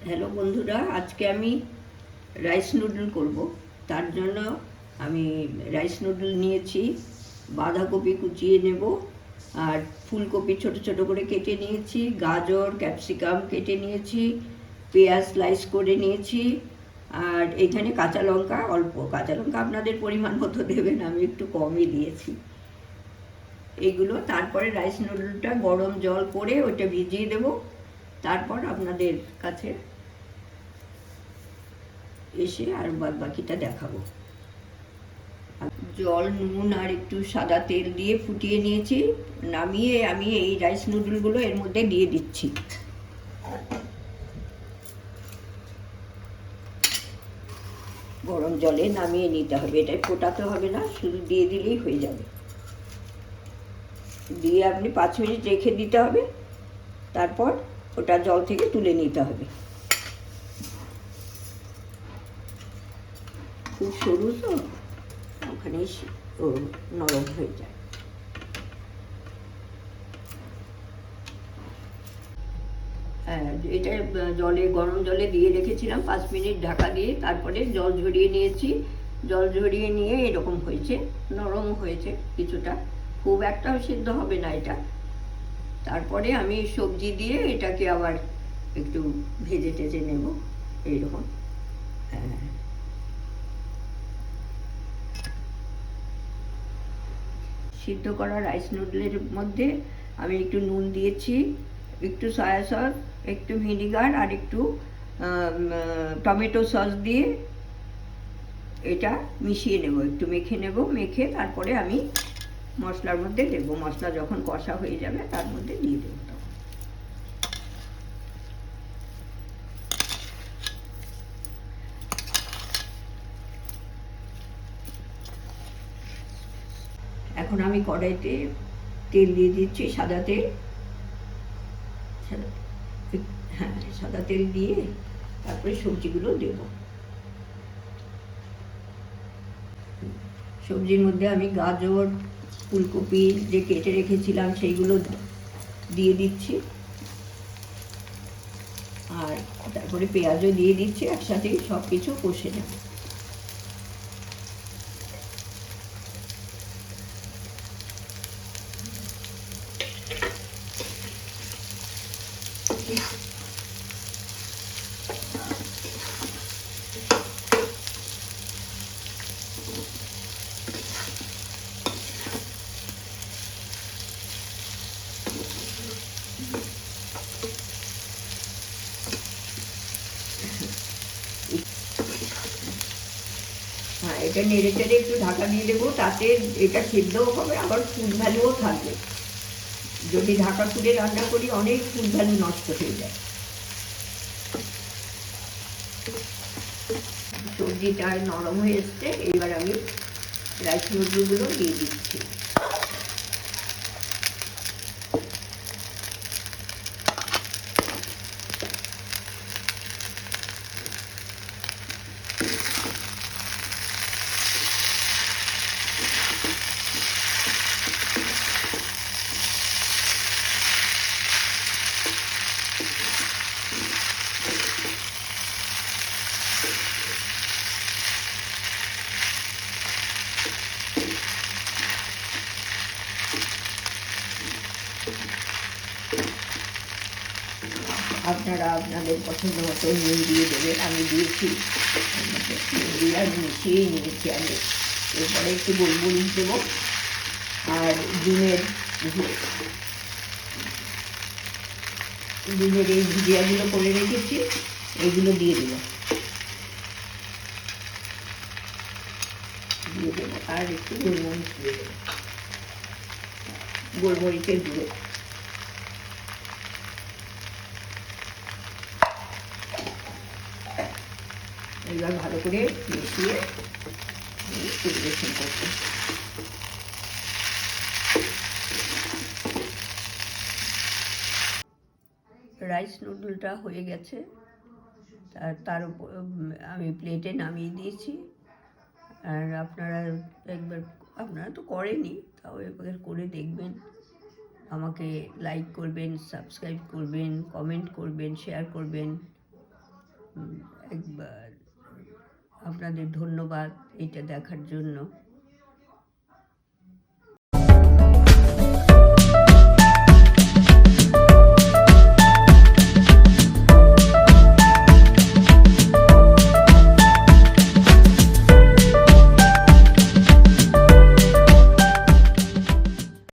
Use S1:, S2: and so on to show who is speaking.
S1: Hello বন্ধুরা, আজকে আমি রাইস নুডল করব। তার জন্য আমি রাইস নুডল নিয়েছি, বাঁধাকপি কুচিয়ে নেব, আর ফুলকপি ছোট ছোট করে কেটে নিয়েছি, গাজর ক্যাপসিকাম কেটে নিয়েছি, পেঁয়াজ স্লাইস করে নিয়েছি, আর এখানে কাঁচা লঙ্কা অল্প, কাঁচা লঙ্কা আপনাদের পরিমাণ মতো দেবেন, আমি একটু কমই দিয়েছি। এইগুলো তারপরে রাইস নুডলটা গরম জল করে ওইটা ভিজিয়ে দেব, তারপর আপনাদের কাছে এসে আর বাদ বাকিটা দেখাবো। জল, নুন আর একটু সাদা তেল দিয়ে ফুটিয়ে নিয়েছি, নামিয়ে আমি এই রাইস নুডলগুলো এর মধ্যে দিয়ে দিচ্ছি। গরম জলে নামিয়ে নিতে হবে, এটাই ফোটাতে হবে না, শুধু দিয়ে দিলেই হয়ে যাবে। দিয়ে আপনি 5 মিনিট রেখে দিতে হবে, তারপর ওটা জল থেকে তুলে নিতে হবে। খুব সরু তো, ওখানে নরম হয়ে যায়। এটা গরম জলে দিয়ে রেখেছিলাম 5 মিনিট ঢাকা দিয়ে, তারপরে জল ঝরিয়ে নিয়েছি। জল ঝরিয়ে নিয়ে এরকম হয়েছে, নরম হয়েছে কিছুটা, খুব একটাও সিদ্ধ হবে না এটা। তারপরে আমি সবজি দিয়ে এটাকে আবার একটু ভেজে টেজে নেব এইরকম। সিদ্ধ করা রাইস নুডলের মধ্যে আমি একটু নুন দিয়েছি, একটু সয়া সস, একটু ভিনিগার আর একটু টমেটো সস দিয়ে এটা মিশিয়ে নেব, একটু মেখে নেব। মেখে তারপরে আমি মশলার মধ্যে দেবো, মশলা যখন কষা হয়ে যাবে তার মধ্যে দিয়ে দেবো। এখন আমি কড়াইতে তেল দিয়ে দিচ্ছি, সাদা তেল। হ্যাঁ, সাদা তেল দিয়ে তারপরে সবজিগুলো দেব। সবজির মধ্যে আমি গাজর, ফুলকপি যে কেটে রেখেছিলাম সেইগুলো দিয়ে দিচ্ছি, আর তারপরে পেঁয়াজও দিয়ে দিচ্ছি, একসাথেই সব কিছু কষে নেব। হ্যাঁ, এটা নেড়ে চেড়ে একটু ঢাকা দিয়ে দেবো, তাতে এটা সিদ্ধও হবে, আবার ফুড ভ্যালুও থাকবে। যদি ঢাকা খুলে রান্না করি অনেক ফুড ভ্যালু নষ্ট হয়ে যায়। সবজিটা নরম হয়ে এসছে, এবার আমি রাইস নুডলগুলো দিয়ে দিচ্ছি। আপনারা আপনাদের পছন্দ মতো নুন দিয়ে দেবেন, আমি দিয়েছি, দিয়ে আর মিশিয়েই নিয়েছি আমি। এরপরে একটু গোলমরিচ দেবো, আর ডিমের এই ভুজিয়াগুলো করে রেখেছি, এগুলো দিয়ে দেবো, আর একটু গোলমরিচ দিয়ে দেবো, গোলমরিচের গুঁড়ো। এবার ভালো করে মিশিয়ে পরিবেশন করতে। রাইস নুডলটা হয়ে গেছে, তার উপর আমি প্লেটে নামিয়ে দিয়েছি। আর আপনারা একবার, আপনারা তো করেনই, তাও একবার করে দেখবেন, আমাকে লাইক করবেন, সাবস্ক্রাইব করবেন, কমেন্ট করবেন, শেয়ার করবেন। একবার আপনাদের ধন্যবাদ এইটা দেখার জন্য।